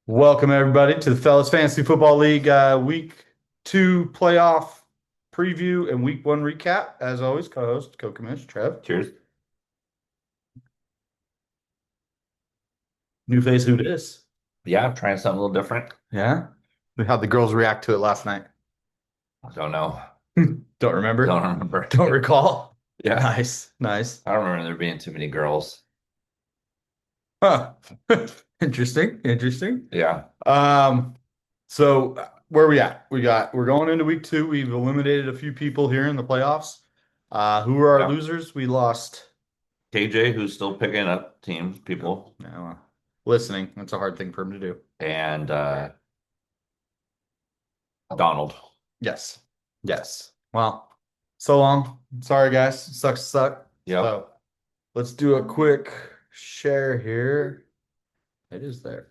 Welcome everybody to the Fellas Fantasy Football League Week 2 playoff preview and Week 1 recap. As always, co-host, co-commish, Trev. Cheers. New face, who dis? Yeah, I'm trying something a little different. Yeah. How'd the girls react to it last night? I don't know. Don't remember? Don't remember. Don't recall? Yeah, Nice, nice. I don't remember there being too many girls. Huh. Interesting, interesting. Yeah. Um, so where are we at? We're going into Week 2. We've eliminated a few people here in the playoffs. Who are our Yeah. losers? We lost. KJ, who's still picking up teams, people, No, listening. That's a hard thing for him to do. and Donald. Yes. Yes. Well, so long. Sorry, guys. Sucks to suck. Yep. So let's do a quick share here. It is there.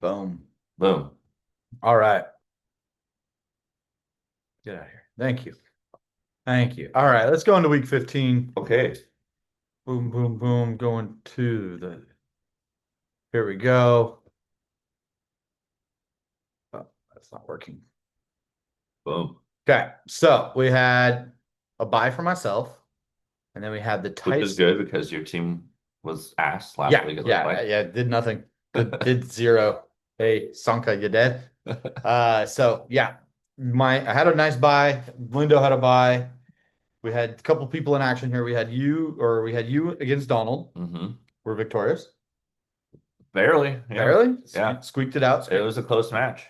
Boom. Boom. All right. Get out of here. Thank you. Thank you. All right. Let's go into week 15. Okay. Boom, boom, boom. Going to the. Here we go. Oh, that's not working. Boom. Okay. So we had a buy for myself. And then we had the Which is Tyson. good because your team was ass last Yeah, week, it looked yeah, like. yeah. Did nothing. Did zero. Hey, Sanka, you dead? So yeah, I had a nice buy. Lindo had a buy. We had a couple people in action here. We had you against Donald. hmm We're victorious. Barely. Yeah. Barely. Yeah. Squeaked it out. It was a close match.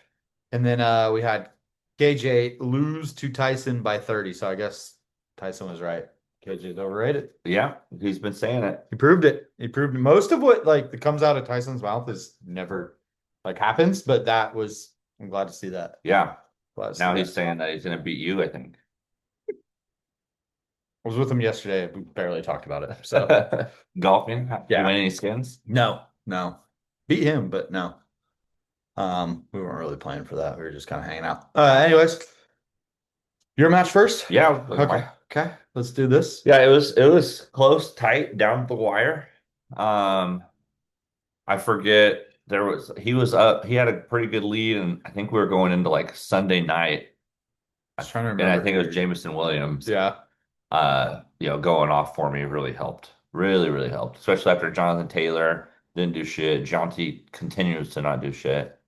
And then we had KJ lose to Tyson by 30. So I guess Tyson was right. KJ's overrated. Yeah. He's been saying it. He proved it. He proved it. Most of what like that comes out of Tyson's mouth is never like happens, but I'm glad to see that. Yeah. Glad to see Now that. he's saying that he's going to beat you, I think. I was with him yesterday. We barely talked about it. So Golfing? Do you yeah. win any skins? No, no. Beat him, but no. We weren't really playing for that. We were just kind of hanging out. Anyways, your match first? Yeah. Okay. Okay. Let's do this. Yeah, it was close, tight, down the wire. Um, I forget he was up. He had a pretty good lead, and I think we were going into like Sunday night, I was trying to and I remember think it was who. Jamison Williams. Yeah. Going off for me really helped. Really, really helped. Especially after Jonathan Taylor didn't do shit. Jonty continues to not do shit.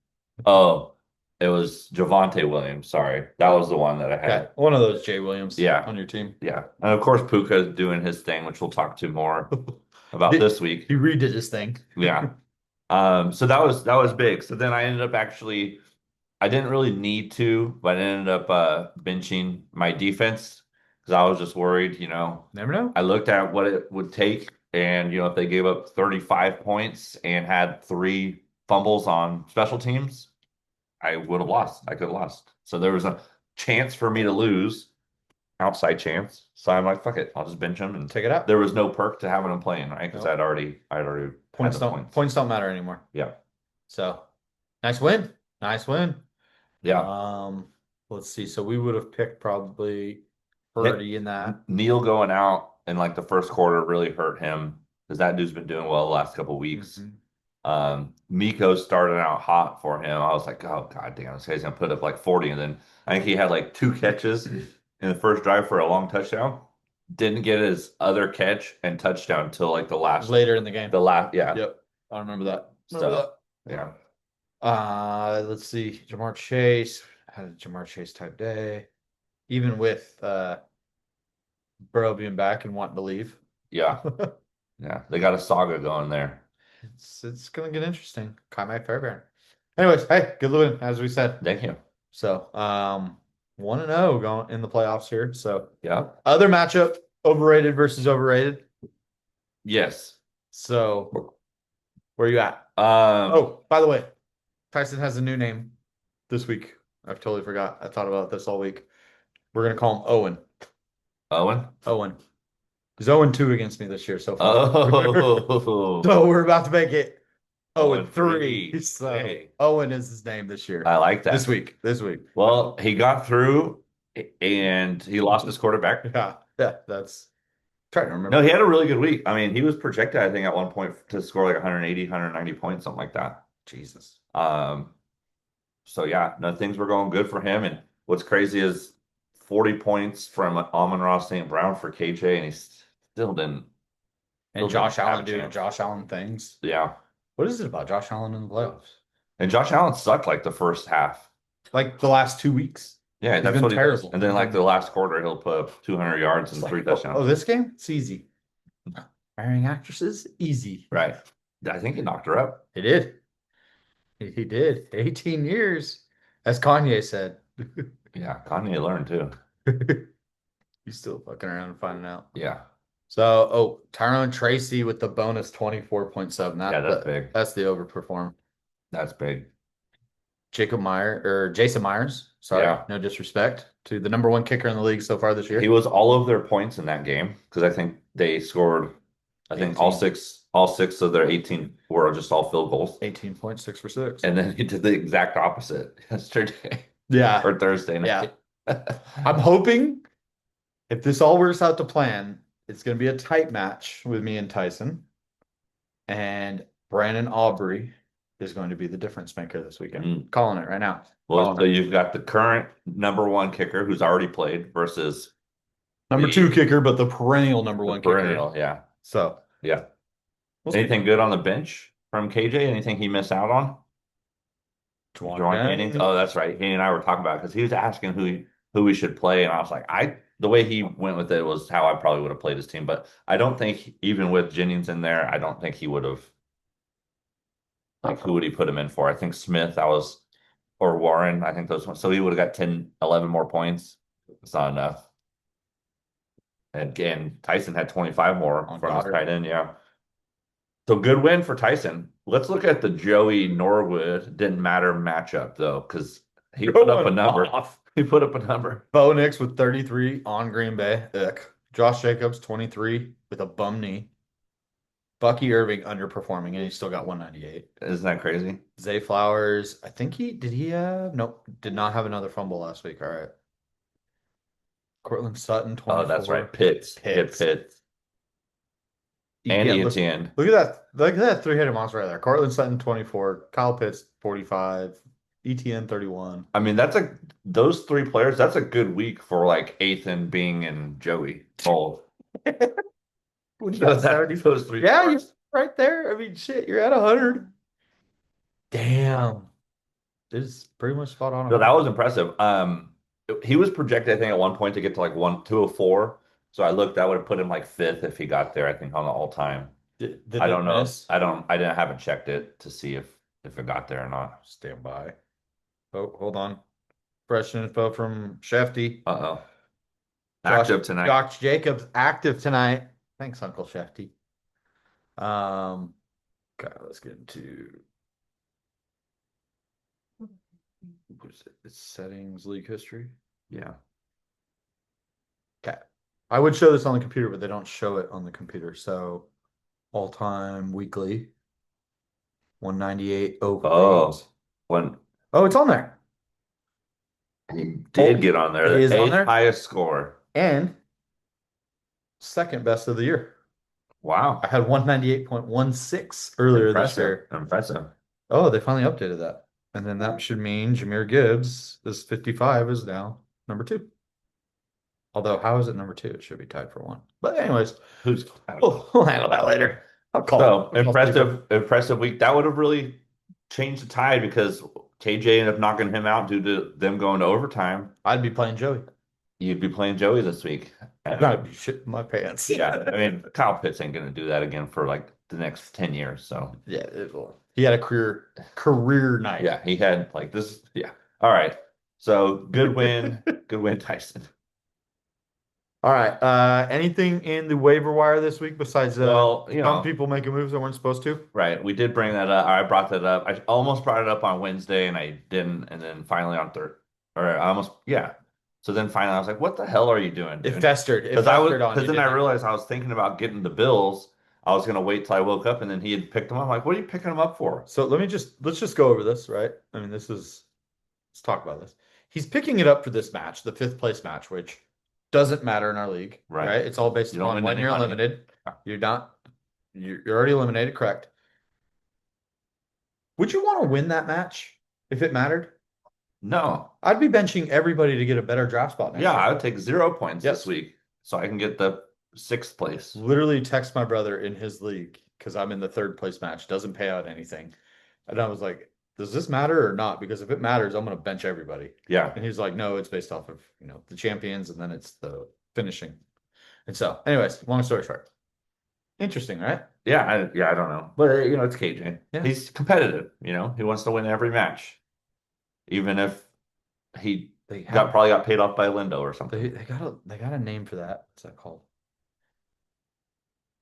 Oh, it was Javante Williams. Sorry. That was the one that I Okay. had. One of those Jay Williams Yeah. on your team. Yeah. And of course, Puka is doing his thing, which we'll talk to more about He, this week. he redid his thing. Yeah. So that was big. So then I ended up actually I didn't really need to, but I ended up benching my defense because I was just worried, Never know. I looked at what it would take, and if they gave up 35 points and had three fumbles on special teams, I would have lost. I could have lost. So there was a chance for me to lose, outside chance. So I'm like, fuck it, I'll just bench him. And Take it out. there was no perk to having him playing, right? Because Nope. I'd already had Points the don't points. matter anymore. Yeah, So nice win. Nice win. yeah. Um, let's see. So we would have picked probably Purdy in that. Neil going out in like the first quarter really hurt him because that dude's been doing well the last couple of weeks. Mhm. Miko started out hot for him. I was like, oh god damn, this guy's gonna put up like 40, and then I think he had like two catches in the first drive for a long touchdown. Didn't get his other catch and touchdown until like Later in the game. yeah. Yep. I remember that. So yeah. Let's see. Jamar Chase had a Jamar Chase type day. Even with Burrow being back and wanting to leave. Yeah. Yeah. They got a saga going there. It's gonna get interesting. Kai Fairbairn. Anyways, hey, good win, as we said. Thank you. So 1-0 going in the playoffs here. So Yeah. other matchup, overrated versus overrated. Yes. So where you at? Um, Oh, by the way, Tyson has a new name this week. I've totally forgot. I thought about this all week. We're gonna call him Owen. Owen. Owen. He's 0-2 against me this year so far. Oh, So we're about to make it 0-3. 0-3. So Hey. Owen is his name this year. I like that. This week. This week. Well, he got through and he lost his quarterback. Yeah. Yeah. That's trying to remember. No, he had a really good week. I mean, he was projected, I think, at one point to score like 180, 190 points, something like that. Jesus. Um, so yeah, no, things were going good for him. And what's crazy is 40 points from Amon-Ra St. Brown for KJ, and he still didn't And still didn't Josh have a Allen doing chance. Josh Allen things. Yeah. What is it about Josh Allen in the playoffs? And Josh Allen sucked like the first half. Like the last 2 weeks. Yeah, He's that's been what he does. terrible. And then like the last quarter, he'll put up 200 yards It's and like, three oh, touchdowns. this game? It's easy. Marrying actresses? Easy. Right. I think he knocked her up. He did. He did. 18 years, as Kanye said. Yeah, Kanye learned too. He's still fucking around and finding out. Yeah. So, oh, Tyrone Tracy with the bonus 24.7. Yeah, that's big. That's the overperform. That's big. Jason Myers. Sorry, Yeah. no disrespect to the number one kicker in the league so far this year. He was all of their points in that game because I think they scored, I think 18. all six of their 18 were just all field goals. 18.6 for 6. And then he did the exact opposite yesterday Yeah. or Thursday night. I'm hoping if this all works out to plan, it's going to be a tight match with me and Tyson. And Brandon Aubrey is going to be the difference maker this weekend. Calling it right now. Well, so you've got the current number one kicker who's already played versus number two kicker, but the perennial number one perennial, kicker. yeah. So, yeah. Anything good on the bench from KJ? Anything he missed out on? Juwan Jennings. Oh, that's right. He and I were talking about because he was asking who we should play, and I was like, the way he went with it was how I probably would have played his team. But I don't think even with Jennings in there, I don't think he would have. Like, who would he put him in for? I think Smith, or Warren. I think those ones. So he would have got 10, 11 more points. It's not enough. And again, Tyson had 25 more from his tight end. Yeah. So good win for Tyson. Let's look at the Joey Norwood didn't matter matchup though, because he put up a number. He put up a number. Bo Nix with 33 on Green Bay. Josh Jacobs 23 with a bum knee. Bucky Irving underperforming, and he still got 198. Isn't that crazy? Zay Flowers, I think nope, did not have another fumble last week. All right. Cortland Sutton 24. Oh, that's right. Pitts. Pitts. And Etienne. Look at that three-headed monster right there. Cortland Sutton 24, Kyle Pitts 45, Etienne 31. I mean, those three players, that's a good week for like Ethan, Bing, and Joey. Both. When you got 70, those three. Yeah, you're right there. I mean, shit, you're at 100. Damn. This is pretty much spot on. No, that was impressive. He was projected, I think, at one point to get to like 204. So I looked, that would have put him like fifth if he got there, I think, on the all time. I don't know. Haven't checked it to see if it got there or not. Stand by. Oh, hold on. Fresh info from Shefty. Uh-oh. Active tonight. Josh Jacobs active tonight. Thanks, Uncle Shefty. Okay, let's get into settings, league history. Yeah. Okay. I would show this on the computer, but they don't show it on the computer. So all-time weekly 198 over. Oh, it's on there. He did get on there. It is on there. Highest score. And second best of the year. Wow. I had 198.16 earlier this year. Impressive. Oh, they finally updated that. And then that should mean Jahmyr Gibbs is 55 is now number 2. Although, how is it number 2? It should be tied for 1. But anyways, we'll handle that later. Impressive week. That would have really changed the tide because KJ ended up knocking him out due to them going to overtime. I'd be playing Joey. You'd be playing Joey this week. I'd be shitting my pants. Yeah, I mean, Kyle Pitts ain't going to do that again for like the next 10 years. So yeah, it will. He had a career night. Yeah, he had like this. Yeah. All right. So good win. Good win, Tyson. All right. Anything in the waiver wire this week besides some people making moves that weren't supposed to? Right. We did bring that up. I brought that up. I almost brought it up on Wednesday and I didn't. And then finally on So then finally I was like, what the hell are you doing, dude? It festered. Because then I realized I was thinking about getting the Bills. I was going to wait till I woke up and then he had picked them up. I'm like, what are you picking them up for? So let's just go over this, right? I mean, let's talk about this. He's picking it up for this match, the 5th place match, which doesn't matter in our league, right? It's all based on when you're eliminated. You're already eliminated, correct? Would you want to win that match if it mattered? No. I'd be benching everybody to get a better draft spot next Yeah, year. I would take 0 points this Yes. week so I can get the 6th place. Literally text my brother in his league because I'm in the third place match. Doesn't pay out anything. And I was like, does this matter or not? Because if it matters, I'm going to bench everybody. Yeah. And he's like, no, it's based off of, the champions and then it's the finishing. And so, anyways, long story short. Interesting, right? Yeah, I don't know. But it's KJ. Yeah. He's competitive, he wants to win every match. Even if he probably got paid off by Lindo or something. They got a name for that. What's that called?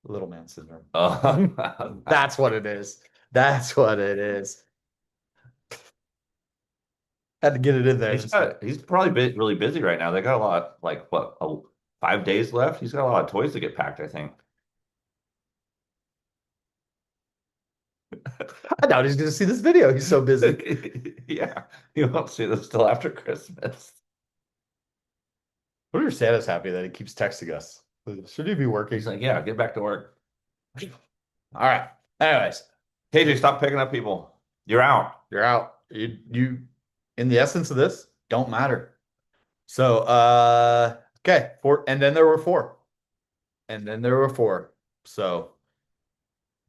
Little man syndrome. That's what it is. That's what it is. Had to get it in there. He's probably really busy right now. They got a lot, like what, 5 days left? He's got a lot of toys to get packed, I think. I doubt he's going to see this video. He's so busy. Yeah, you won't see this till after Christmas. What if Santa's happy that he keeps texting us? Should he be working? He's like, yeah, get back to work. All right. Anyways, KJ, stop picking up people. You're out. You're out. You in the essence of this, don't matter. So, okay, and then there were four. And then there were four. So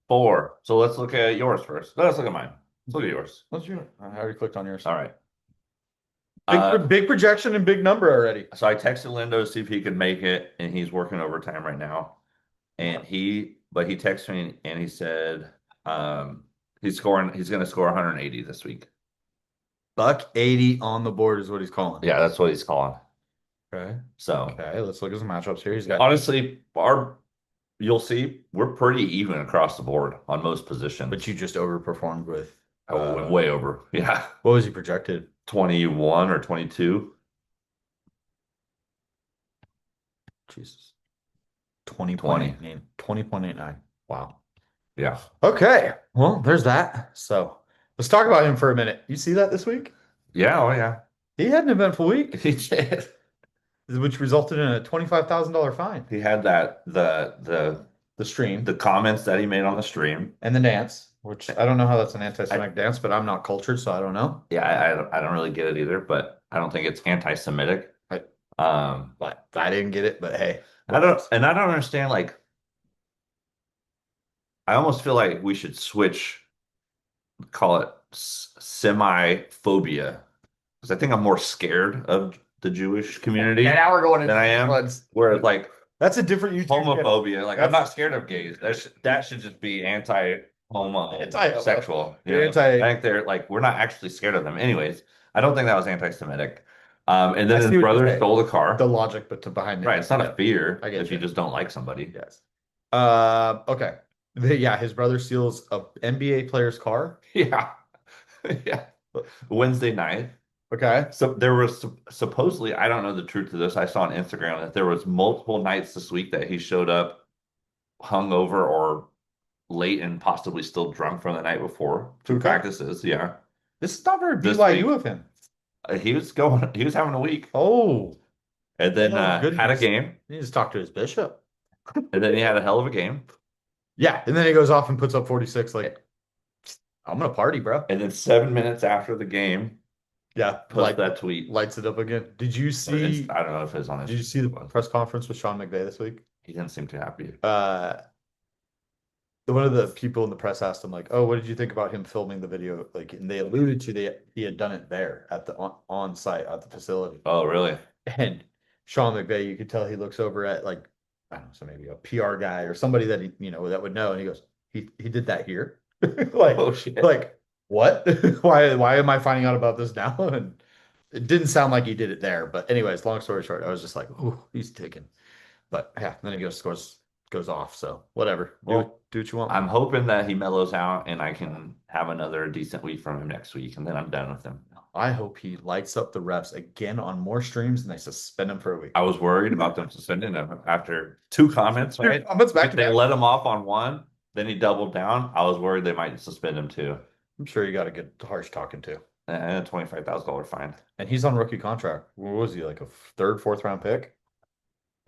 4. So let's look at yours first. Let's look at mine. Let's look at yours. what's your? I already clicked on yours. All right. Big projection and big number already. So I texted Lindo to see if he could make it, and he's working overtime right now. And he texted me and he said he's going to score 180 this week. $180 on the board is what he's calling. Yeah, that's what he's calling. Okay. So okay, let's look at some matchups here. He's got honestly, you'll see we're pretty even across the board on most positions. But you just overperformed with way over. Yeah. What was he projected? 21 or 22. Jesus. 20.89. Wow. Yeah. Okay. Well, there's that. So let's talk about him for a minute. You see that this week? Yeah. Oh, yeah. He had an eventful week. He did. Which resulted in a $25,000 fine. He had the stream, the comments that he made on the stream, and the dance, which I don't know how that's an anti-Semitic dance, but I'm not cultured, so I don't know. Yeah, I don't really get it either, but I don't think it's anti-Semitic. But I didn't get it, but hey. I don't understand, like, I almost feel like we should call it semi-phobia, because I think I'm more scared of the Jewish community And now we're going than I am. Where like that's a different YouTube homophobia. Like I'm not scared of gays. That should just be anti-homosexual. I think they're like we're not actually scared of them. Anyways, I don't think that was anti-Semitic. And then his brother stole the car. The logic, but behind it. Right, it's not a fear if you just don't like somebody. Yes. Okay. His brother steals a NBA player's car. Yeah. Yeah. Wednesday night. Okay. So there was supposedly, I don't know the truth to this. I saw on Instagram that there was multiple nights this week that he showed up hungover or late and possibly still drunk from the night before to practices. Yeah. This is not very BYU of him. He was having a week. Oh. And then had a game. He just talked to his bishop. And then he had a hell of a game. Yeah. And then he goes off and puts up 46. Like, I'm going to party, bro. And then 7 minutes after the game, post that tweet. Lights it up again. Did you see? I don't know if it's on his. Did you see the press conference with Sean McVay this week? He didn't seem too happy. One of the people in the press asked him, like, "Oh, what did you think about him filming the video?" Like, and they alluded to he had done it there at the on site at the facility. Oh, really? And Sean McVay, you could tell he looks over at like I don't know, so maybe a PR guy or somebody that that would know, and he goes, "He did that here." Like, oh shit. Like, what? Why am I finding out about this now? And it didn't sound like he did it there. But anyways, long story short, I was just like, "Ooh, he's taken." But yeah, then he goes off. So whatever. Do what you want. I'm hoping that he mellows out and I can have another decent week from him next week, and then I'm done with him. I hope he lights up the refs again on more streams and they suspend him for a week. I was worried about them suspending him after 2 comments, right? They let him off on 1. Then he doubled down. I was worried they might suspend him too. I'm sure you got a good harsh talking to. And a $25,000 fine. And he's on rookie contract. What was he, like a 3rd, 4th round pick?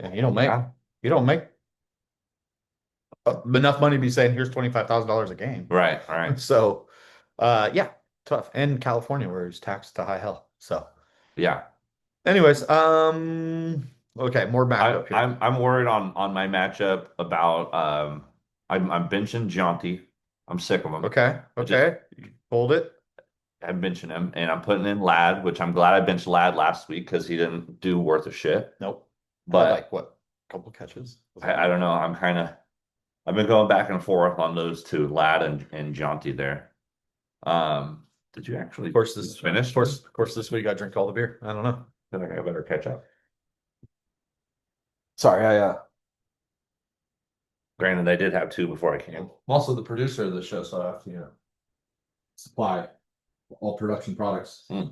And you don't make enough money to be saying here's $25,000 a game. Right. So Yeah, tough. And California, where it's taxed to high hell. So, Yeah. anyways, okay, more I, backup here. I'm worried on my matchup about I'm benching Jonty. I'm sick of him. Okay, I just okay, hold it. I'm benching him and I'm putting in Lad, which I'm glad I benched Lad last week because he didn't do worth a shit. Nope. Had But like what, a couple catches? Was that I it? don't know. I've been going back and forth on those two, Lad and Jonty there. Did you Of actually course, this, finish? of course, this week I drink all the beer. I don't know. I think I better catch up. Sorry, Granted, I did have two before I came. I'm also the producer of the show, so I have to, supply all production products. Hmm.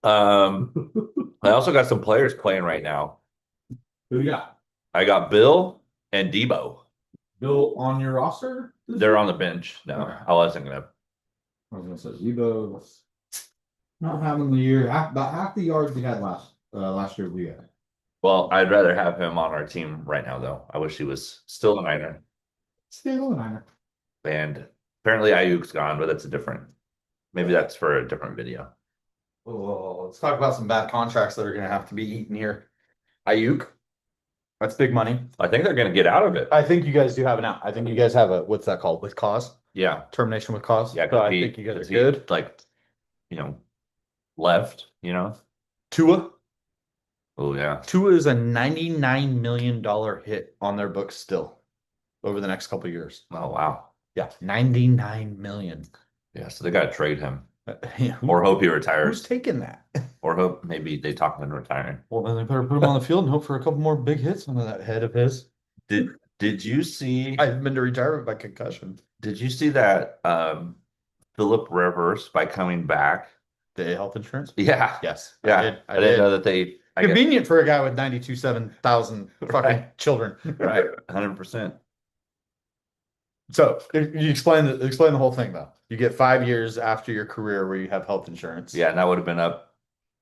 Um, I also got some players playing right now. Who you got? I got Bill and Debo. Bill on your roster? They're on the bench. No, Okay. I wasn't gonna. I was gonna say Debo not having the year, about half the yards he had last year we had. Well, I'd rather have him on our team right now, though. I wish he was still a Niner. Still a Niner. And apparently Ayuk's gone, but that's a different. Maybe that's for a different video. Oh, let's talk about some bad contracts that are gonna have to be eaten here. Ayuk, that's big money. I think they're gonna get out of it. I think you guys do have an out. I think you guys have a what's that called? With cause? Yeah, Termination with cause. yeah. So 'Cause I he, think you guys are 'cause he, good. like, left. Tua. Oh yeah. Tua is a $99 million hit on their books still over the next couple of years. Oh wow. Yeah, 99 million. Yeah. So they gotta trade him, Yeah, or hope he who's retires, taking that? or hope maybe they talk him into retiring. Well, then they better put him on the field and hope for a couple more big hits on that head of his. Did you see? I've been to retirement by concussion. Did you see that Philip Rivers by coming back? The health insurance? Yeah. Yes, I Yeah. did. I didn't know that they. I guess Convenient for a guy with 92,700 fucking Right. children. right. 100%. So you explain the whole thing though. You get 5 years after your career where you have health insurance. Yeah, and that would have been up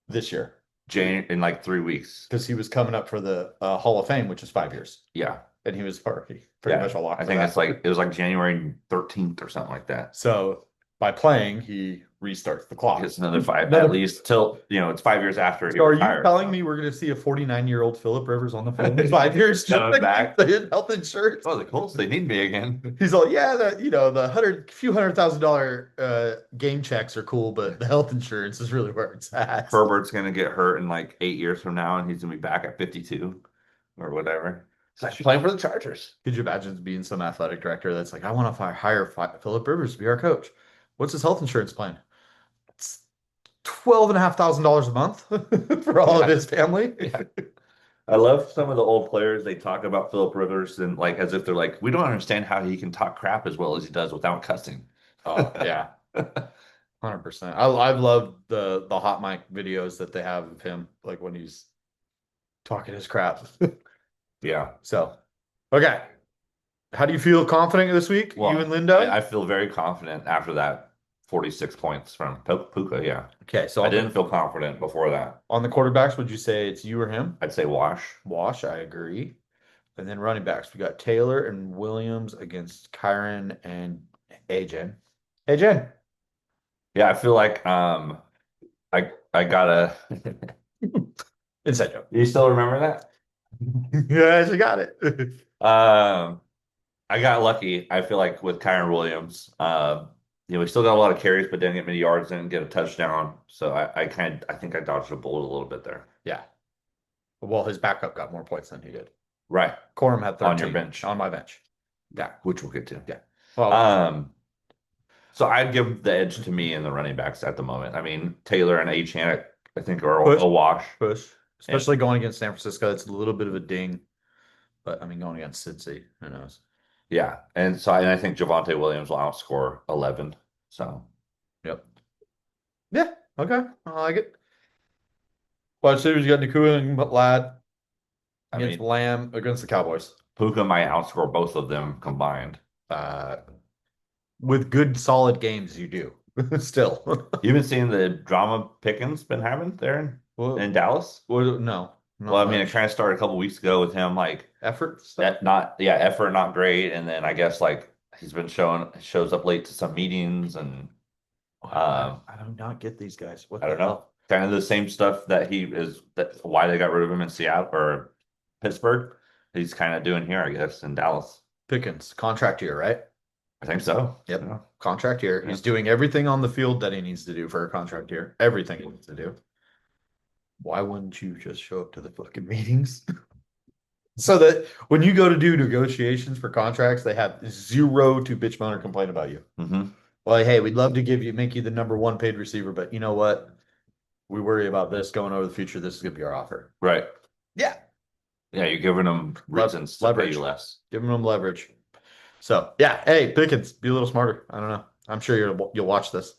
This year in like 3 weeks. because he was coming up for the Hall of Fame, which is 5 years, Yeah. and he was already pretty Yeah. much a lock. I for think that. it's like it was like January 13th or something like that. So by playing, he restarts the clock. It's another five Another- at least till it's 5 years after he So are you retired. telling me we're going to see a 49-year-old Philip Rivers on the field in 5 years just Coming to back. keep the health insurance? Oh, the Colts, they need me again. He's all, yeah, the few $100,000 game checks are cool, but the health insurance is really where it's at. Herbert's gonna get hurt in like 8 years from now, and he's gonna be back at 52 or whatever. So he's playing for the Chargers. Could you imagine being some athletic director that's like, I want to hire Philip Rivers to be our coach. What's his health insurance plan? It's $12,500 a month for all of his family. Yeah. I love some of the old players. They talk about Philip Rivers and like as if they're like, we don't understand how he can talk crap as well as he does without cussing. Oh yeah, 100%. I've loved the hot mic videos that they have of him, like when he's talking his crap. Yeah. So, okay, how do you feel confident this week, Well, you and Lindo? I feel very confident after that 46 points from Puka. Yeah. Okay, so I didn't feel confident before that. on the quarterbacks, would you say it's you or him? I'd say Wash. Wash, I agree. And then running backs, we got Taylor and Williams against Kyron and AJ. AJ. Yeah, I feel like I gotta Inside joke. you still remember that? Yes, you got it. I got lucky, I feel like with Kyron Williams. We still got a lot of carries, but didn't get many yards, didn't get a touchdown. So I think I dodged a bullet a little bit there. Yeah. Well, his backup got more points than he did. Right. Corum had 13 On your bench. on my bench. Yeah, which we'll get to. Yeah. Well, So I'd give the edge to me in the running backs at the moment. I mean, Taylor and Achane, I think are Push. a wash. push, especially going against San Francisco. It's a little bit of a ding, but I mean, going against Cincy, who knows? Yeah, and I think Javonte Williams will outscore 11. So Yep. Yeah. Okay. I like it. Wide receivers, you got Nakua and Ladd I against mean, Lamb against the Cowboys. Puka might outscore both of them combined. With good, solid games, you do still. You've been seeing the drama Pickens been having there Well, in Dallas? no, not Well, I mean, it much. kind of started a couple weeks ago with him like Effort stuff. that, effort not great, and then I guess like He's been shows up late to some meetings and I do not get these guys. What I the don't know. hell? Kind of the same stuff that's why they got rid of him in Seattle or Pittsburgh. He's kind of doing here, I guess, in Dallas. Pickens, contract year, right? I think so. Yep. Yeah. Contract year. Yeah. He's doing everything on the field that he needs to do for a contract year. Everything he needs to do. Why wouldn't you just show up to the fucking meetings? So that when you go to do negotiations for contracts, they have zero to bitch moan or complain about you. Mm-hmm. Well, hey, we'd love to make you the number one paid receiver, but you know what? We worry about this going over the future. This is going to be our offer. Right. Yeah. Yeah, you're giving them reasons to pay leverage. you less. Giving them leverage. So yeah, hey, Pickens, be a little smarter. I don't know. I'm sure you'll watch this.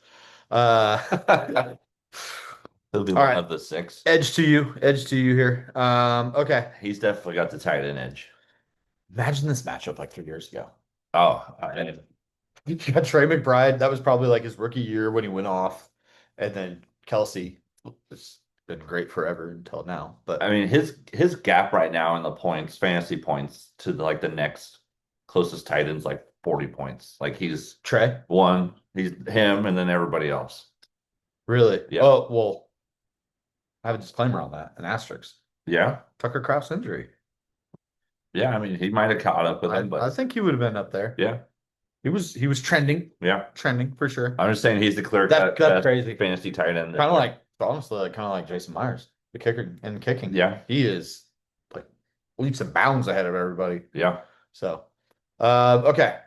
Uh, He'll be all one right. of the six. Edge to you here. Okay. He's definitely got the tight end edge. Imagine this matchup like 3 years ago. Oh, You got Trey McBride. That was probably like his rookie year when he went off. And then Kelsey has been great forever until now. But I mean his gap right now in the points, fantasy points to like the next closest tight end's like 40 points. Like he's Trey, he's him and then everybody else. really? Yeah. Oh, well, I have a disclaimer on that, an asterisk. Yeah. Tucker Kraft's injury. Yeah, I mean he might have caught up with him, I but think he would have been up there. yeah. He was trending, Yeah. trending for sure. I'm just saying he's the clear That's cut crazy. fantasy tight end. Kind of like, honestly, like kind of like Jason Myers, the kicker and kicking. Yeah. He is like leaps and bounds ahead of everybody. Yeah. So, okay,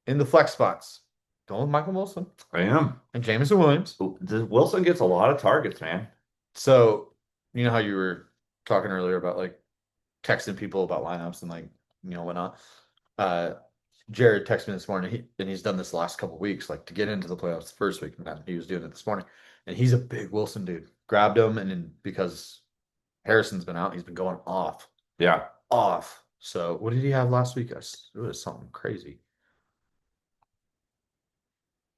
in the flex spots, going with Michael Wilson I am. and Jameson Williams. Wilson gets a lot of targets, man. So, you know how you were talking earlier about like texting people about lineups and like whatnot. Jared texted me this morning, and he's done this the last couple of weeks, like to get into the playoffs the first week, and he was doing it this morning. And he's a big Wilson dude. Grabbed him, and then because Harrison's been out, he's been going off. Yeah. Off. So what did he have last week? It was something crazy.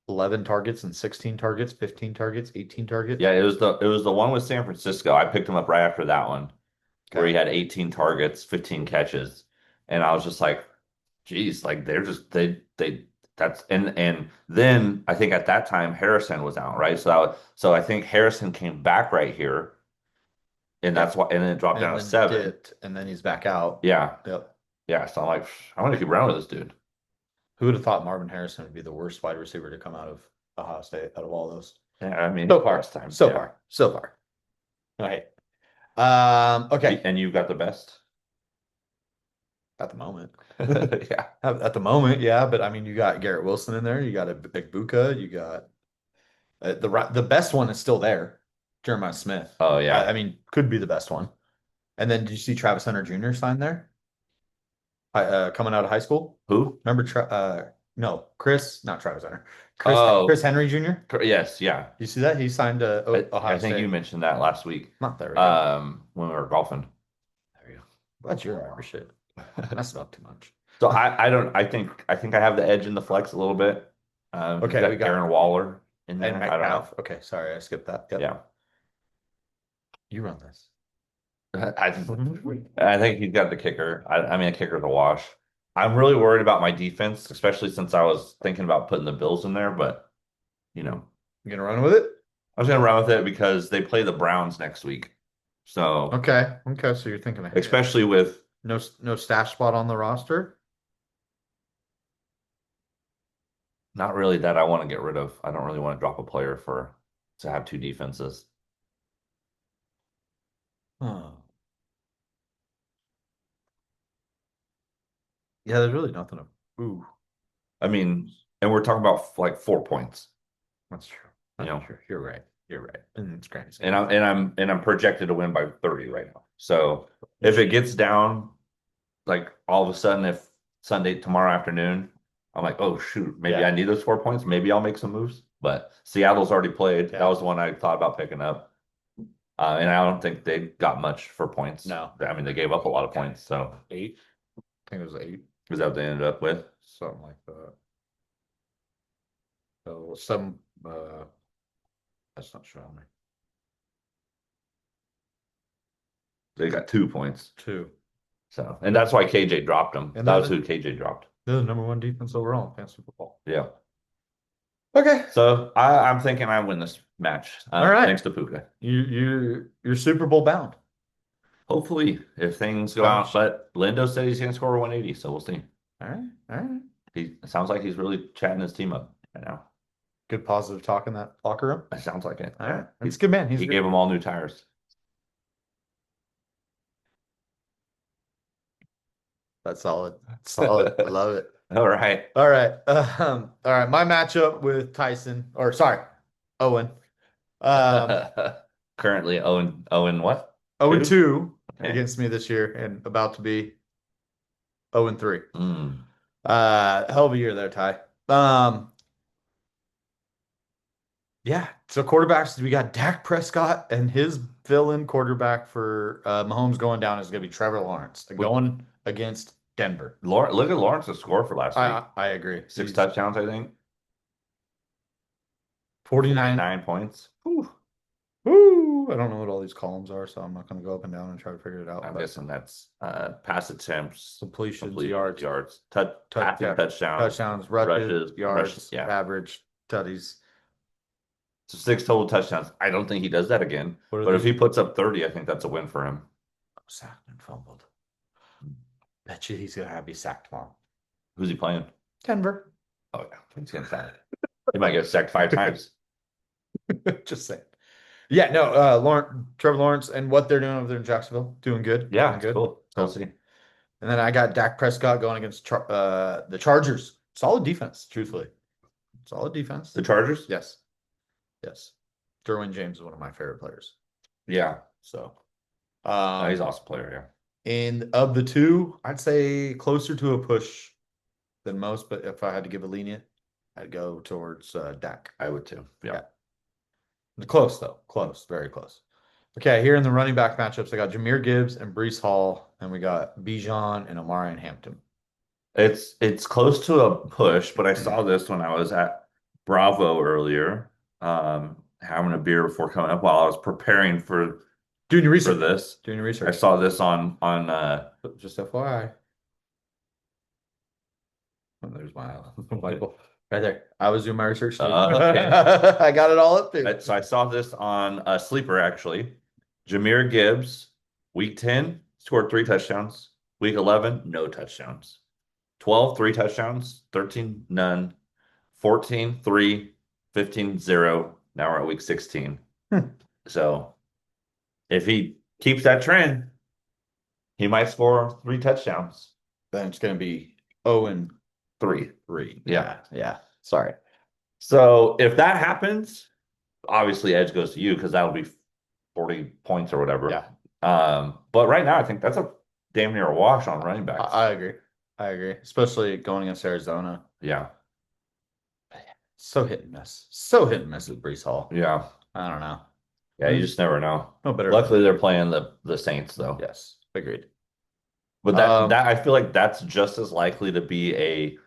11 targets and 16 targets, 15 targets, 18 targets. Yeah, it was the one with San Francisco. I picked him up right after that one, where he had 18 targets, 15 catches. And I was just like, geez, like they're just they that's and then I think at that time Harrison was out, right? So I think Harrison came back right here, and that's why and then it dropped down to 7. And then he's back out. Yeah. Yep. Yeah. So I'm like, I want to keep around with this dude. Who would have thought Marvin Harrison would be the worst wide receiver to come out of Ohio State out of all those? Yeah, I mean, So far, last time. so Yeah. far, so far. All right. Okay. And you got the best. At the moment. Yeah. At the moment, yeah. But I mean, you got Garrett Wilson in there. You got a Buka. You got the best one is still there. Jeremiah Smith. Oh yeah. I mean, could be the best one. And then did you see Travis Hunter Jr. sign there? Coming out of high school. Who? Remember? No, Chris, not Travis Hunter. Oh. Chris Henry Jr. Yes, yeah. You see that? He signed to Ohio I think State. you mentioned that last week. Not there. We go. When we were golfing. There you go. Glad you remember shit. Messed up too much. So I think I have the edge in the flex a little bit. Okay, we got Aaron Waller in there. And I don't know. Metcalf. Okay, sorry, I skipped that. Yep. Yeah. You run this. I think he's got the kicker. I mean, a kicker to wash. I'm really worried about my defense, especially since I was thinking about putting the Bills in there, but You gonna run with it? I was gonna run with it because they play the Browns next week. So Okay. So you're thinking ahead. especially with no stash spot on the roster. not really that I want to get rid of. I don't really want to drop a player to have 2 defenses. Oh. Yeah, there's really nothing to. Ooh, I mean, and we're talking about like 4 points. that's true. You know. True. You're right. And it's crazy. And I'm projected to win by 30 right now. So if it gets down, like all of a sudden, if Sunday tomorrow afternoon, I'm like, oh shoot, maybe Yeah. I need those 4 points. Maybe I'll make some moves. But Seattle's already played. Yeah. That was the one I thought about picking up. And I don't think they got much for points. No. I mean they gave up a lot of points. So 8. I think it was 8. is that what they ended up with? Something like that. So some that's not showing me. They got 2 points. 2. So and that's why KJ dropped them. And That then- was who KJ dropped. They're the number one defense overall in fantasy football. Yeah. Okay. So I'm thinking I win this match. All right. Thanks to Puka. You're Super Bowl bound. Hopefully, if things go Gosh. out, but Lindo said he's going to score 180, so we'll see. All right. All right. He it sounds like he's really chatting his team up right now. Good positive talk in that locker room. It sounds like it. All right. He's a good man. He gave them all new tires. That's solid. That's solid. I love it. All right. All right. All right. My matchup with Owen. Currently Owen what? 0-2 Okay. against me this year and about to be 0-3. Mm. Hell of a year there, Ty. Yeah. So quarterbacks, we got Dak Prescott and his fill-in quarterback for Mahomes going down is going to be Trevor Lawrence going against Denver. Look at Lawrence's score for last week. I agree. 6 touchdowns, I think. 49. 9 points. Whew. Woo! I don't know what all these columns are, so I'm not going to go up and down and try to figure it out. I'm guessing that's pass attempts, completions, yards, passing touchdowns, touchdowns, rushes, yards, yeah. average, tutties. So 6 total touchdowns. I don't think he does that again. But if he puts up 30, I think that's a win for him. Sacked and fumbled. Bet you he's going to be sacked tomorrow. Who's he playing? Denver. Oh, yeah. He's getting sacked. He might get sacked 5 times. Just saying. Yeah, no, Trevor Lawrence and what they're doing over there in Jacksonville, doing good. Yeah, doing good. Cool. We'll see. And then I got Dak Prescott going against the Chargers. Solid defense, truthfully. Solid defense. The Chargers? Yes. Yes. Derwin James is one of my favorite players. Yeah. So he's an awesome player, yeah. And of the two, I'd say closer to a push than most, but if I had to give a lenient, I'd go towards Dak. I would too. Yeah. Close though. Close. Very close. Okay, here in the running back matchups, I got Jahmyr Gibbs and Breece Hall, and we got Bijan and Omarion Hampton. It's close to a push, but I saw this when I was at Bravo earlier, having a beer before coming up while I was preparing for doing your research. Doing your research. I saw this on just FYI. Oh, there's my Michael. Right there. I was doing my research too. Okay. I got it all up there. So I saw this on a sleeper actually. Jahmyr Gibbs, week 10, scored 3 touchdowns. Week 11, no touchdowns. 12, 3 touchdowns. 13, none. 14, 3. 15, 0. Now we're at week 16. So if he keeps that trend, he might score 3 touchdowns. Then it's going to be 0-3. Yeah. Sorry. So if that happens, obviously edge goes to you because that'll be 40 points or whatever. Yeah. But right now I think that's a damn near a wash on running backs. I agree. Especially going against Arizona. Yeah. So hit and miss. So hit and miss with Breece Hall. Yeah. I don't know. Yeah, you just never know. No better. Luckily they're playing the Saints though. Yes. Agreed. But that I feel like that's just as likely to be a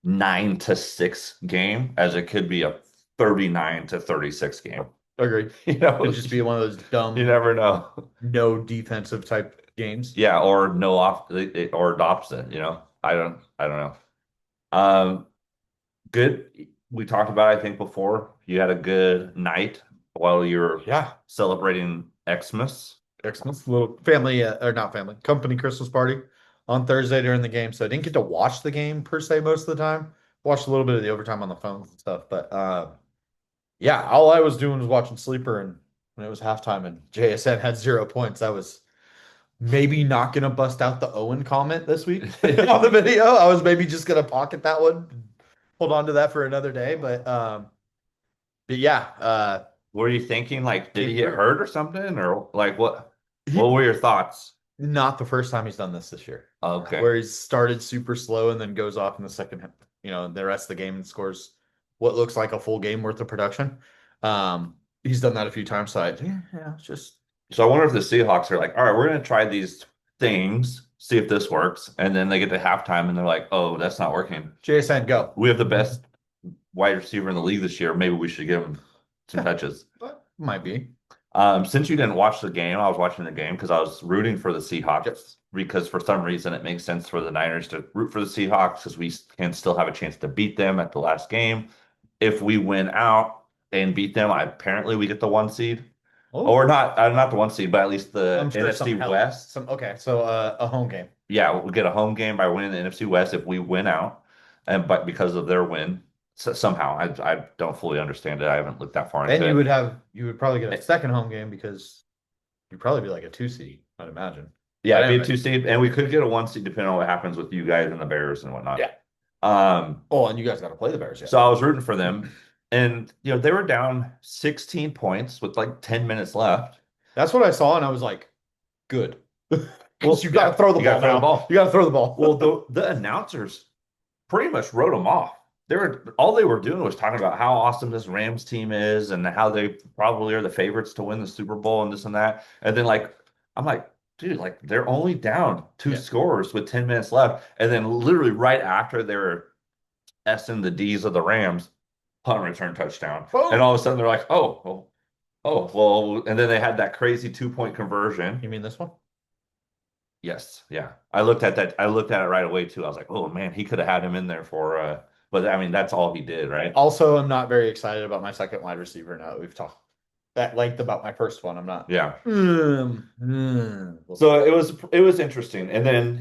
9-6 game as it could be a 39-36 game. Agreed. It'd just be one of those dumb. You never know. No defensive type games. Yeah, or no off or the opposite. I don't know. Good. We talked about I think before. You had a good night while you were celebrating Xmas. Little family or not family company Christmas party on Thursday during the game. So I didn't get to watch the game per se most of the time. Watched a little bit of the overtime on the phones and stuff. But yeah, all I was doing was watching Sleeper, and when it was halftime and JSN had 0 points, I was maybe not gonna bust out the Owen comment this week on the video. I was maybe just gonna pocket that one, hold on to that for another day. But yeah. Were you thinking like, did he get hurt or something, or like what were your thoughts? Not the first time he's done this year. Okay. Where he's started super slow and then goes off in the second, the rest of the game and scores what looks like a full game worth of production. He's done that a few times. So it's just. So I wonder if the Seahawks are like, all right, we're going to try these things, see if this works. And then they get to halftime and they're like, oh, that's not working. JSN, go. We have the best wide receiver in the league this year. Maybe we should give him some touches. Might be. Since you didn't watch the game, I was watching the game because I was rooting for the Seahawks. because for some reason it makes sense for the Niners to root for the Seahawks because we can still have a chance to beat them at the last game. If we win out and beat them, apparently we get the 1 seed. Oh, Or not the 1 seed, but at least the I'm sure NFC some help. West. Okay, so a home game. Yeah, we'll get a home game by winning the NFC West if we win out, and but because of their win, somehow I don't fully understand it. I haven't looked that far Then into you it. would probably get a second home game because you'd probably be like a 2 seed, I'd imagine. Yeah, But it'd be a anyway, 2 seed, and we could get a 1 seed depending on what happens with you guys and the Bears and whatnot. yeah. Um, Oh, and you guys got to play the Bears, yeah. so I was rooting for them, and they were down 16 points with like 10 minutes left. That's what I saw, and I was like, good. Well, You got to throw the you ball gotta throw the now. ball. You got to throw the ball. Well, the announcers pretty much wrote them off. All they were doing was talking about how awesome this Rams team is and how they probably are the favorites to win the Super Bowl and this and that. And then I'm like, dude, like they're only down two Yeah. scores with 10 minutes left. And then literally right after they were S-ing the D's of the Rams, punt return touchdown. Boom. And all of a sudden they're like, well, and then they had that crazy 2-point conversion. You mean this one? Yes, yeah. I looked at that. I looked at it right away too. I was like, oh man, he could have had him in there for but I mean that's all he did, right? Also, I'm not very excited about my second wide receiver now that we've talked at length about my first one. I'm not. Yeah. We'll So it was interesting. And then,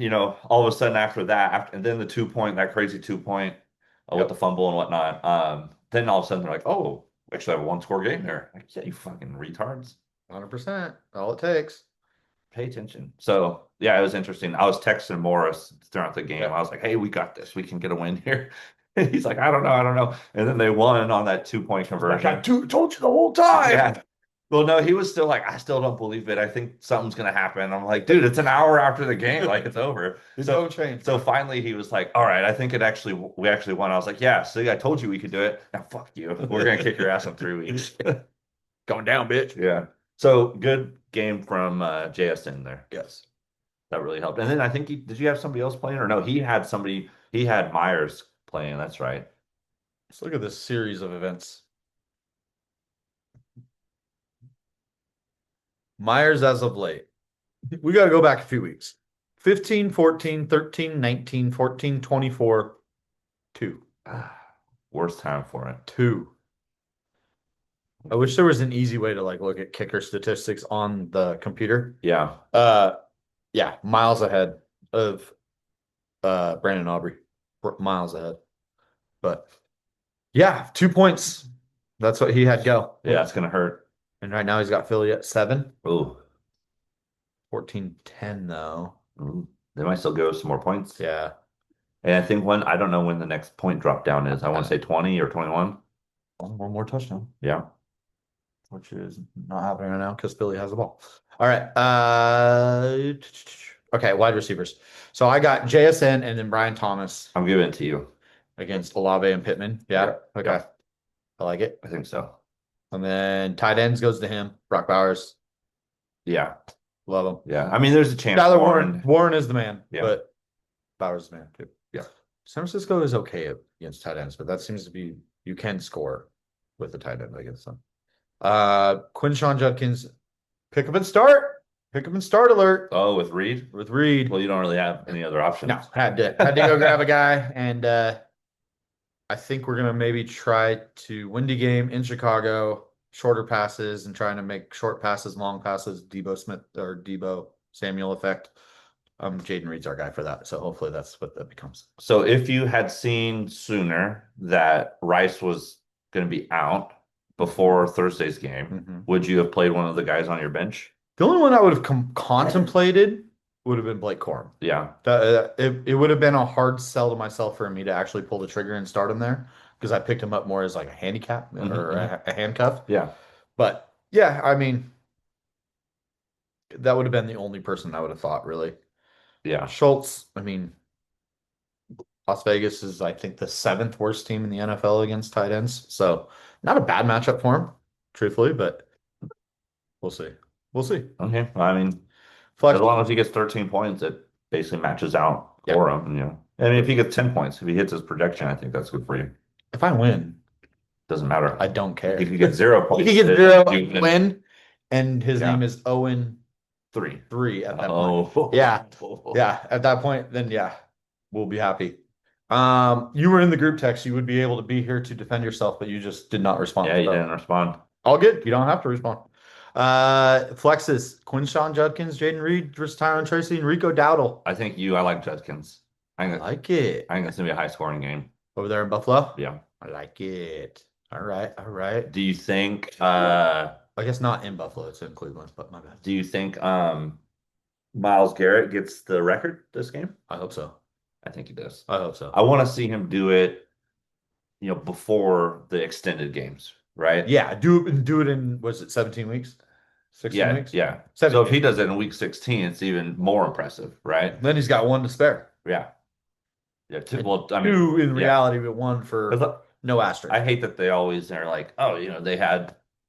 all of a sudden after that, and then the 2-point, that crazy 2-point with the fumble and whatnot. Then all of a sudden they're like, oh, we actually have a 1-score game there. Like, yeah, you fucking retards. 100%. All it takes. Pay attention. So yeah, it was interesting. I was texting Morris throughout the game. Yeah. I was like, hey, we got this. We can get a win here. And he's like, I don't know. And then they won on that 2-point conversion. I told you the whole time. Yeah. Well, no, he was still like, I still don't believe it. I think something's gonna happen. I'm like, dude, it's an hour after the game, like it's over. So change. So finally he was like, all right, I think we actually won. I was like, yeah, see, I told you we could do it. Now fuck you. We're gonna kick your ass in 3 weeks. Going down, bitch. Yeah. So good game from JSN there. Yes. That really helped. And then I think did you have somebody else playing or no? He had Myers playing. That's right. Let's look at this series of events. Myers as of late. We got to go back a few weeks. 15, 14, 13, 19, 14, 24, 2. Worst time for it. 2. I wish there was an easy way to look at kicker statistics on the computer. Yeah. Yeah, miles ahead of Brandon Aubrey. Miles ahead. But yeah, 2 points. That's what he had go. Yeah, it's gonna hurt. And right now he's got Philly at 7. Ooh. 14-10 though. Ooh. They might still go some more points. Yeah. And I think I don't know when the next point drop down is. I want to say 20 or 21. One more touchdown. Yeah. Which is not happening right now because Philly has the ball. All right. Okay, wide receivers. So I got JSN and then Brian Thomas I'm giving it to you. against Olave and Pittman. Yeah. Okay. Yeah. I like it. I think so. And then tight ends goes to him. Brock Bowers. Yeah. Love him. Yeah. I mean, there's a chance. Tyler Warren. Warren is the man. Yeah. But Bowers is the man too. Yeah. San Francisco is okay against tight ends, but that seems to be you can score with the tight end against them. Quinshawn Judkins, pick up and start. Pick up and start alert Oh, with Reed? with Reed. Well, you don't really have any other options. No, had to go grab a guy, and I think we're gonna maybe try to windy game in Chicago, shorter passes and trying to make short passes, long passes, Debo Smith or Debo Samuel effect. Jaden Reed's our guy for that, so hopefully that's what that becomes. So if you had seen sooner that Rice was going to be out before Thursday's game, would you have played one of the guys on your bench? The only one I would have contemplated would have been Blake Corum. Yeah. It would have been a hard sell to myself for me to actually pull the trigger and start him there because I picked him up more as like a handicap or a handcuff. Yeah. But yeah, I mean, that would have been the only person I would have thought really. Yeah. Schultz, I mean, Las Vegas is, I think, the 7th worst team in the NFL against tight ends. So not a bad matchup for him, truthfully, but we'll see. We'll see. Okay. Well, I mean, Flex. as long as he gets 13 points, it basically matches out for him. I mean, if he gets 10 points, if he hits his projection, I think that's good for you. If I win, doesn't matter. I don't care. If you get 0 points, he could get 0 win, and his name is Owen 3. 3 at that point. Oh, Yeah. Yeah. At that point, then yeah, we'll be happy. You were in the group text. You would be able to be here to defend yourself, but you just did not respond. Yeah, you So, didn't respond. all good. You don't have to respond. Flexes, Quinshawn Judkins, Jaden Reed versus Tyron Tracy, and Rico Dowdle. I like Judkins. I like it. I think it's gonna be a high scoring game. Over there in Buffalo? Yeah. I like it. All right. All right. Do you think I guess not in Buffalo. It's in Cleveland, but my bad. do you think Miles Garrett gets the record this game? I hope so. I think he does. I hope so. I want to see him do it, before the extended games, right? Yeah, do it in, was it 17 weeks? 16 weeks? Yeah. 17 So if he weeks. does it in week 16, it's even more impressive, right? Then he's got one to spare. Yeah. Yeah. And I mean, two in yeah. reality, but one for 'Cause no asterisk. I hate that they always are like, oh,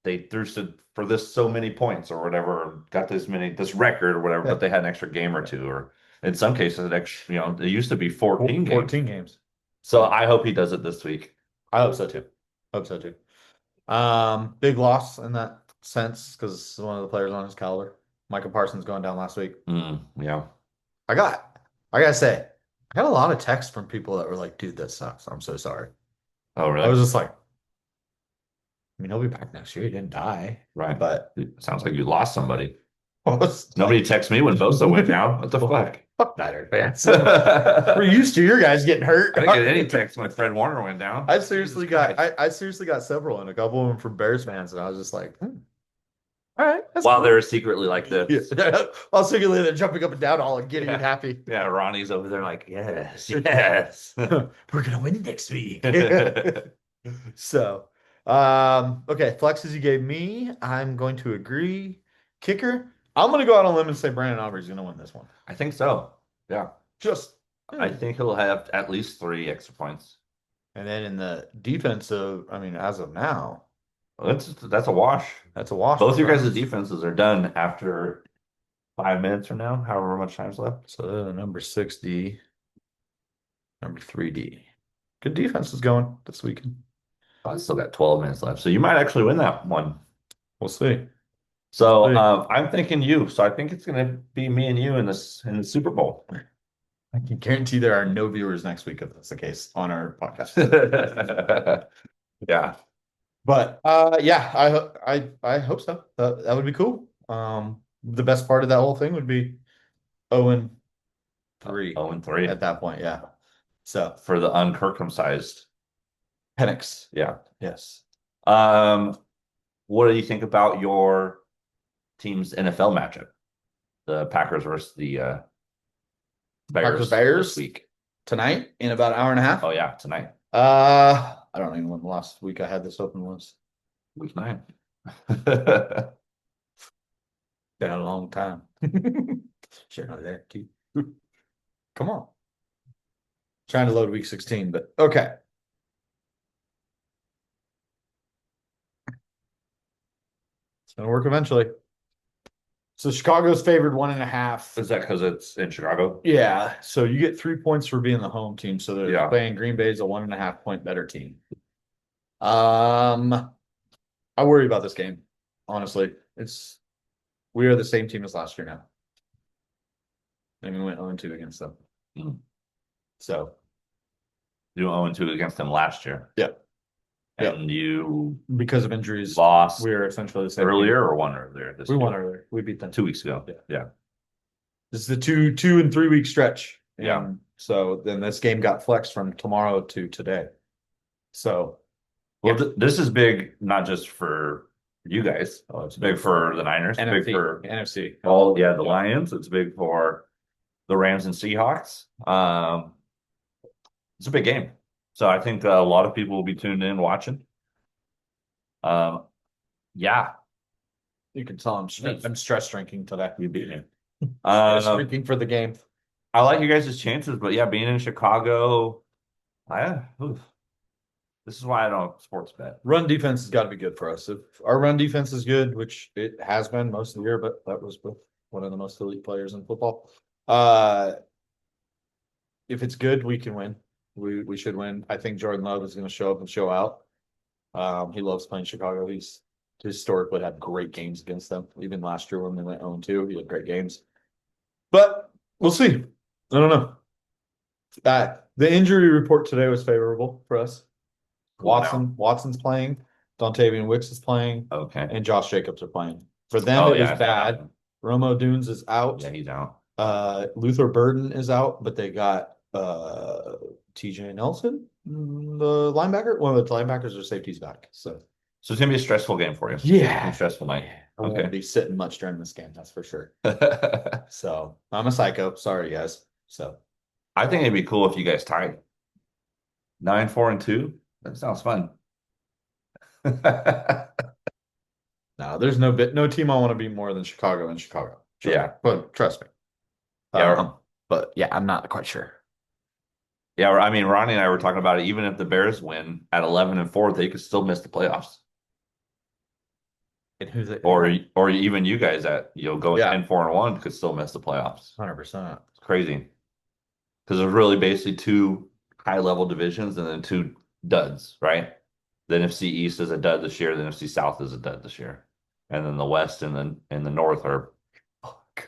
they threw for this so many points or whatever, or got this record or whatever, Yeah. but they had an extra game or two, or in some cases, an extra, it used to be 14 games. 14 games. So I hope he does it this week. I hope so too. Hope so too. Big loss in that sense because one of the players on his caliber, Micah Parsons, going down last week. Yeah. I gotta say, I got a lot of texts from people that were like, dude, that sucks. I'm so sorry. Oh, really? I was just like, I mean, he'll be back next year. He didn't die. Right. But It sounds like you lost somebody. nobody Nobody texted me when Bosa went down. What the fuck? fuck Niner fans. I We're used to your guys getting hurt. didn't get any text when Fred Warner went down. I seriously Jesus got Christ. I seriously got several, and a couple of them from Bears fans, and I was just like, all right, that's While cool. they were secretly like this. Yeah. While secretly they're jumping up and down, all giddy and Yeah. happy. Yeah, Ronnie's over there like, yes, yes. We're gonna win next week. So, okay, flexes you gave me. I'm going to agree. Kicker, I'm gonna go out on a limb and say Brandon Aubrey's gonna win this one. I think so. Yeah. Just, I think he'll have at least 3 extra points. and then in the defensive, I mean, as of now, That's a wash. that's a wash. Both your guys' defenses are done after 5 minutes from now, however much time's left. So the number 6D, number 3D. Good defense is going this weekend. I still got 12 minutes left, so you might actually win that one. We'll see. So Hey. I'm thinking you. So I think it's going to be me and you in the Super Bowl. I can guarantee there are no viewers next week if that's the case on our podcast. Yeah. But yeah, I hope so. That would be cool. The best part of that whole thing would be 0-3 0-3 at that point. Yeah. So for the uncircumcised. Penix. Yeah. Yes. What do you think about your team's NFL matchup? The Packers versus the Bears Bears this week. Tonight in about an hour and a half. Oh yeah, tonight. I don't even know when the last week I had this open was. Week 9. Been a long time. Sure, not there too. Come on. Trying to load week 16, but okay. It's gonna work eventually. So Chicago's favored 1.5. Is that because it's in Chicago? Yeah, so you get 3 points for being the home team. So they're Yeah. playing Green Bay's a 1.5 point better team. I worry about this game. Honestly, we are the same team as last year now. And we went 0-2 against them. Hmm. So You 0-2 against them last year. Yeah. And you because of injuries, lost we are essentially the same team. earlier or won earlier this We year? won earlier. We beat them 2 weeks ago. Yeah. Yeah. This is the 2 and 3 week stretch. Yeah. And so then this game got flexed from tomorrow to today. So Well, this is big, not just for you guys. it's Big for the Niners. NFC. Big for NFC. the Lions. It's big for the Rams and Seahawks. It's a big game. So I think a lot of people will be tuned in watching. Yeah. You can tell I'm stress drinking today. You beat me. Stress drinking for the game. I like you guys' chances, but yeah, being in Chicago, this is why I don't sports bet. Run defense has got to be good for us. If our run defense is good, which it has been most of the year, but that was with one of the most elite players in football. If it's good, we can win. We should win. I think Jordan Love is going to show up and show out. He loves playing Chicago. He's historically had great games against them. Even last year when they went 0-2, he had great games. But we'll see. I don't know. The injury report today was favorable for us. Watson's playing, Dontavian Wicks is playing, Okay. and Josh Jacobs are playing. For them, Oh, it yeah, was bad. Romo Dunes is out. Yeah, he's out. Luther Burden is out, but they got TJ Nelson, the linebacker. One of the linebackers or safeties back. So it's gonna be a stressful game for you. yeah, A stressful night. I won't Okay. be sitting much during this game, that's for sure. So I'm a psycho. Sorry, guys. So I think it'd be cool if you guys tied 9-4-2. That sounds fun. no, there's no team I want to be more than Chicago and Chicago. Yeah. But trust me. Yeah. But yeah, I'm not quite sure. Yeah, I mean, Ronnie and I were talking about it. Even if the Bears win at 11-4, they could still miss the playoffs. And who's it? Or even you guys at going Yeah. 10-4-1 could still miss the playoffs. 100%. It's crazy because there's really basically two high level divisions and then two duds, right? The NFC East is a dud this year. The NFC South is a dud this year, and then the West and the North are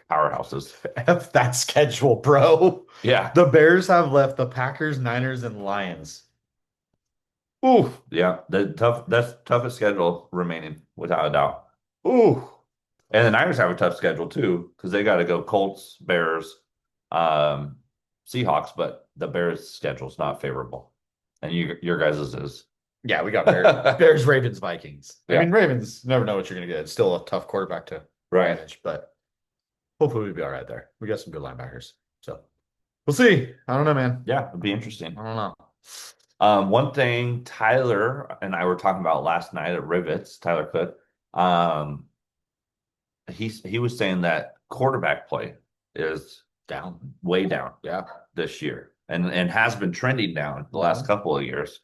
powerhouses. F that schedule, bro. Yeah, The Bears have left the Packers, Niners, and Lions. Ooh, yeah. That's toughest schedule remaining without a doubt. ooh. And the Niners have a tough schedule too because they got to go Colts, Bears, Seahawks, but the Bears schedule is not favorable, and your guys' is. Yeah, we got Bears, Ravens, Vikings. I Yeah. mean, Ravens never know what you're gonna get. It's still a tough quarterback to Right. manage, but hopefully we'll be all right there. We got some good linebackers, so we'll see. I don't know, man. Yeah, it'd be interesting. I don't know. One thing Tyler and I were talking about last night at Rivets, Tyler Cook, he was saying that quarterback play is Down. way down Yeah. this year and has been trending down the last Mhm. couple of years.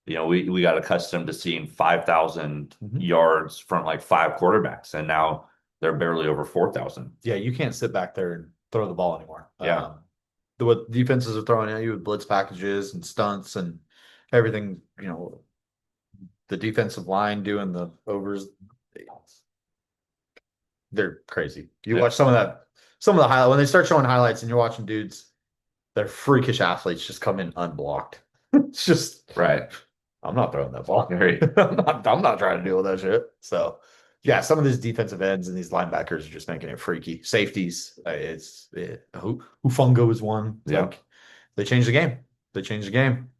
We got accustomed to seeing 5,000 Mhm. yards from like 5 quarterbacks, and now they're barely over 4,000. Yeah, you can't sit back there and throw the ball anymore. Yeah. What defenses are throwing at you with blitz packages and stunts and everything, the defensive line doing the overs. They're crazy. You Yeah. watch some of the highlight when they start showing highlights and you're watching dudes, they're freakish athletes just come in unblocked. It's just Right. I'm not throwing that ball. Right. I'm not trying to deal with that shit. So yeah, some of these defensive ends and these linebackers are just making it freaky. Safeties, Hufungo is one. Yeah. Like, they changed the game. They changed the game.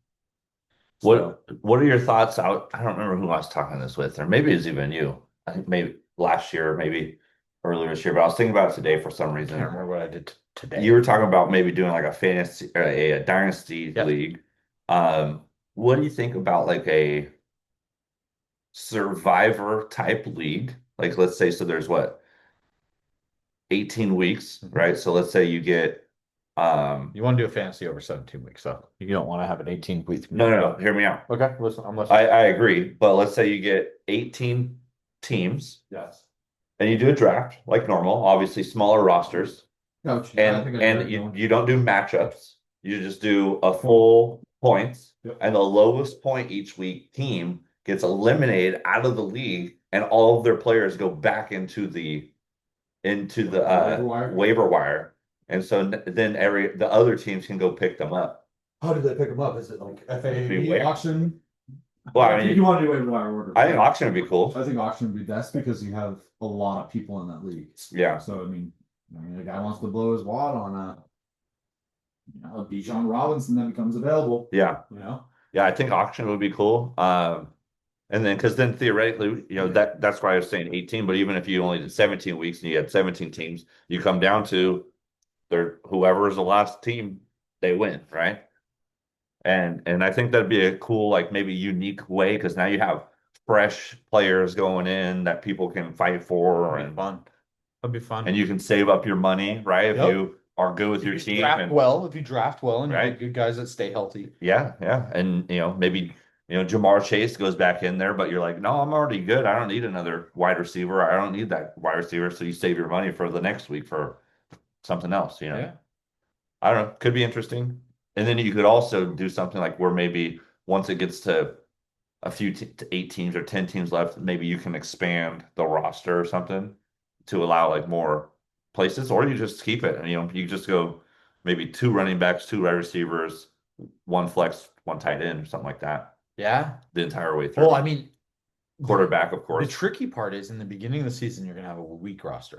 What are your thoughts out? I don't remember who I was talking this with, or maybe it's even you. I think maybe last year, maybe earlier this year, but I was thinking about it today for some I reason. can't remember what I did today. You were talking about maybe doing like a fantasy or a dynasty Yep. league. What do you think about like a survivor type league? Like let's say, so there's what, 18 weeks, Mhm. right? So let's say you get You want to do a fantasy over 17 weeks, so you don't want to have an 18-week. no, hear me out. Okay, listen, I'm listening. I agree, but let's say you get 18 teams Yes. and you do a draft like normal, obviously smaller rosters, Coach, and you don't do matchups. You just do a full points, Yep. and the lowest point each week team gets eliminated out of the league, and all of their players go back into the waiver wire, and so then the other teams can go pick them up. How did they pick them up? Is it like Be FAA auction? Well, I I think mean, you want to do waiver wire order. I think auction would be cool. I think auction would be best because you have a lot of people in that league. Yeah. So I mean, the guy wants to blow his wad on a Bijan Robinson that becomes available. Yeah. Yeah, I think auction would be cool. And then because then theoretically, that's why I was saying 18, but even if you only did 17 weeks and you had 17 teams, you come down to whoever is the last team, they win, right? And I think that'd be a cool, like maybe unique way because now you have fresh players going in that people can fight for, That'd be fun. That'd be fun. and you can save up your money, right? If Yep. you are good with your If you team draft and well, if you draft well and you Right. get good guys that stay healthy. yeah, and maybe Jamar Chase goes back in there, but you're like, no, I'm already good. I don't need another wide receiver. I don't need that wide receiver. So you save your money for the next week for something else. Yeah. I don't know. Could be interesting. And then you could also do something like where maybe once it gets to a few 8 teams or 10 teams left, maybe you can expand the roster or something to allow like more places, or you just keep it. And you just go maybe 2 running backs, 2 wide receivers, 1 flex, 1 tight end, or something like that Yeah. the entire way through. Well, I mean, Quarterback, of the course. tricky part is in the beginning of the season, you're gonna have a weak roster.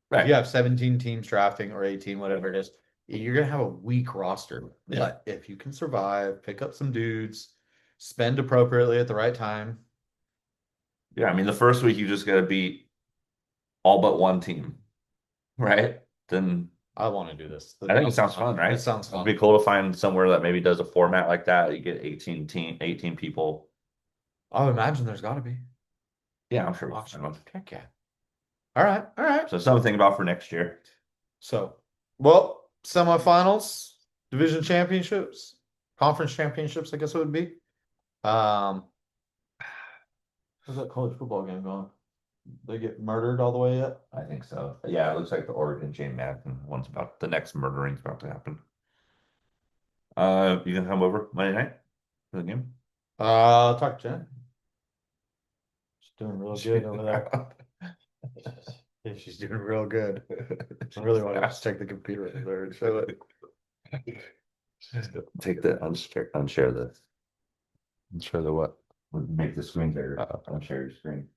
If Right. you have 17 teams drafting or 18, whatever it is, you're gonna have a weak roster. Yeah. But if you can survive, pick up some dudes, spend appropriately at the right time. Yeah, I mean, the first week you just got to beat all but 1 team, right? Then I want to do this. I think it sounds fun, right? It sounds fun. It'd be cool to find somewhere that maybe does a format like that. You get 18 people. I would imagine there's got to be. Yeah, I'm sure. Heck yeah. All right. All right. So something to think about for next year. So, well, semifinals, division championships, conference championships, I guess it would be. How's that college football game going? They get murdered all the way yet? I think so. Yeah, it looks like the Oregon Shane Madden one's about the next murdering's about to happen. You can come over Monday night for the game. I'll talk to Jen. She's doing real good over there. Yeah, she's doing real good. I really want to just take the computer over there and show it. Take the unshare the. Show the what? Make the screen bigger. Unshare your screen.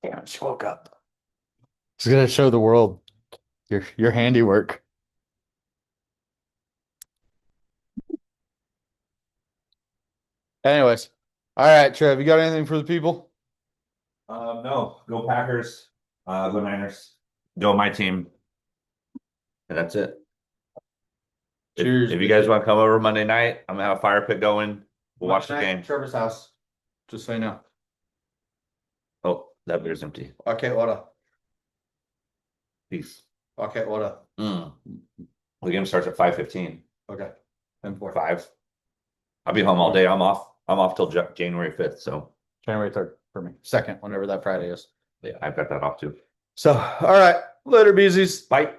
Damn, she woke up. She's gonna show the world your handiwork. Anyways, all right, Trev, you got anything for the people? No, go Packers, go Niners, go my team, and that's it. Cheers. If you guys want to come over Monday night, I'm gonna have a fire pit going. We'll watch the Monday night, game. Trevor's house. Just so you know. Oh, that beer's empty. Okay, order. Peace. Okay, order. The game starts at 5:15. Okay. 5. I'll be home all day. I'm off. I'm off till January 5th. So January 3rd for me. 2nd, whenever that Friday is. yeah, I've got that off too. So, all right. Later, beesies. Bye.